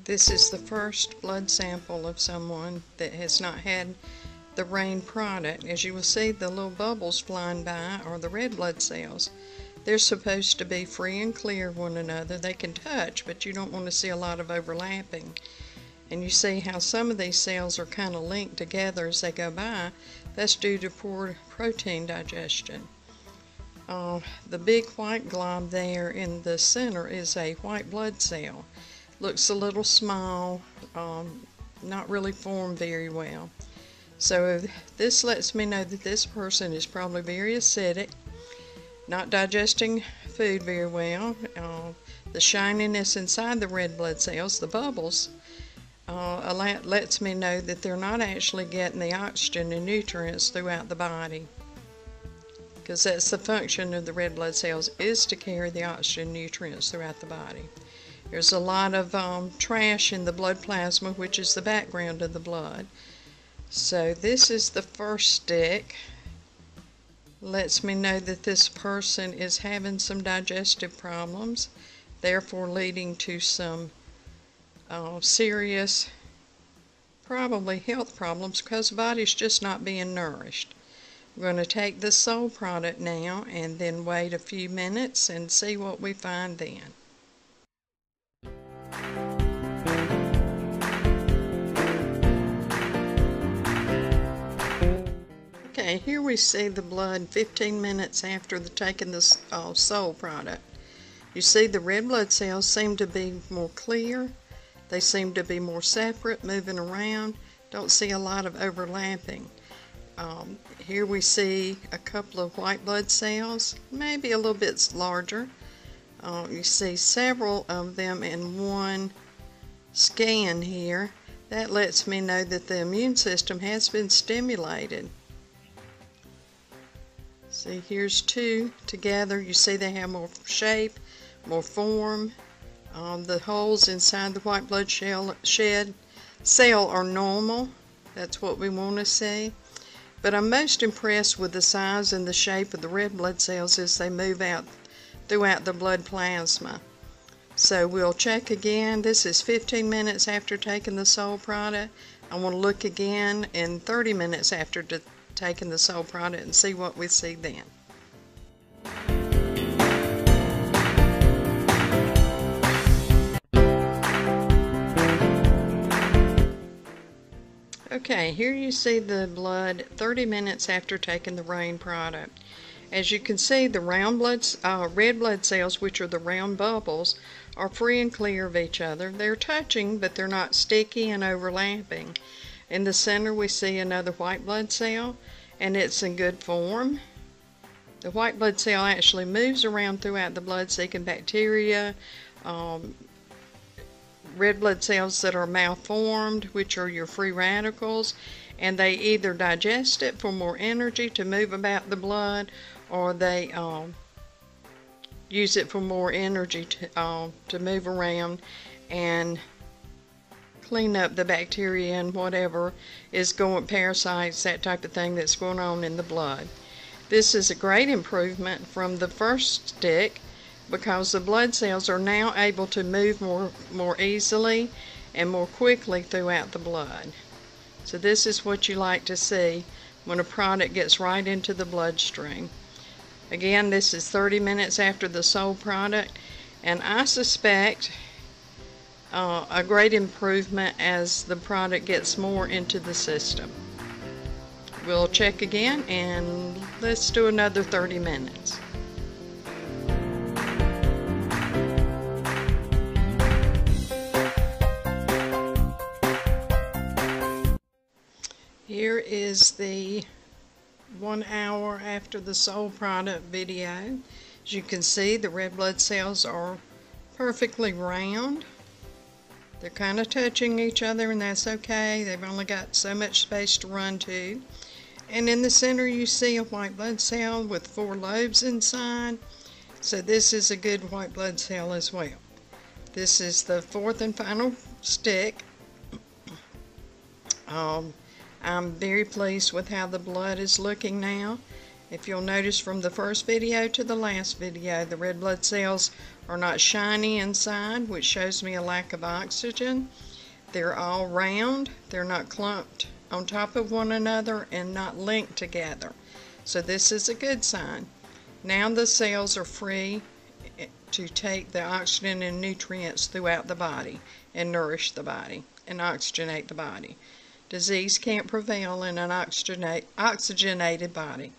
This is the first blood sample of someone that has not had the rain product. As you will see, the little bubbles flying by are the red blood cells. They're supposed to be free and clear of one another. They can touch, but you don't want to see a lot of overlapping. And you see how some of these cells are kind of linked together as they go by. That's due to poor protein digestion. The big white glob there in the center is a white blood cell. Looks a little small, not really formed very well. So this lets me know that this person is probably very acidic, not digesting food very well. The shininess inside the red blood cells, the bubbles, lets me know that they're not actually getting the oxygen and nutrients throughout the body, because that's the function of the red blood cells, is to carry the oxygen and nutrients throughout the body. There's a lot of trash in the blood plasma, which is the background of the blood. So this is the first stick. Lets me know that this person is having some digestive problems, therefore leading to some serious, probably health problems, because the body's just not being nourished. We're going to take the soul product now and then wait a few minutes and see what we find then. Okay, here we see the blood 15 minutes after taking the soul product. You see the red blood cells seem to be more clear. They seem to be more separate, moving around. Don't see a lot of overlapping. Here we see a couple of white blood cells, maybe a little bit larger. You see several of them in one scan here. That lets me know that the immune system has been stimulated. See, here's two together. You see they have more shape, more form. The holes inside the white blood cell are normal. That's what we want to see. But I'm most impressed with the size and the shape of the red blood cells as they move out throughout the blood plasma. So we'll check again. This is 15 minutes after taking the soul product. I want to look again in 30 minutes after taking the soul product and see what we see then. Okay, here you see the blood 30 minutes after taking the rain product. As you can see, the red blood cells, which are the round bubbles, are free and clear of each other. They're touching, but they're not sticky and overlapping. In the center, we see another white blood cell, and it's in good form. The white blood cell actually moves around throughout the blood, seeking bacteria, red blood cells that are malformed, which are your free radicals, and they either digest it for more energy to move about the blood, or they use it for more energy to move around and clean up the bacteria and whatever is going, parasites, that type of thing that's going on in the blood. This is a great improvement from the first stick, because the blood cells are now able to move more easily and more quickly throughout the blood. So this is what you like to see when a product gets right into the bloodstream. Again, this is 30 minutes after the soul product, and I suspect a great improvement as the product gets more into the system. We'll check again, and let's do another 30 minutes. Here is the 1 hour after the soul product video. As you can see, the red blood cells are perfectly round. They're kind of touching each other, and that's okay. They've only got so much space to run to. And in the center you see a white blood cell with 4 lobes inside. So this is a good white blood cell as well. This is the 4th and final stick. I'm very pleased with how the blood is looking now. If you'll notice from the first video to the last video, the red blood cells are not shiny inside, which shows me a lack of oxygen. They're all round, they're not clumped on top of one another and not linked together. So this is a good sign. Now the cells are free to take the oxygen and nutrients throughout the body and nourish the body and oxygenate the body. Disease can't prevail in an oxygenated body.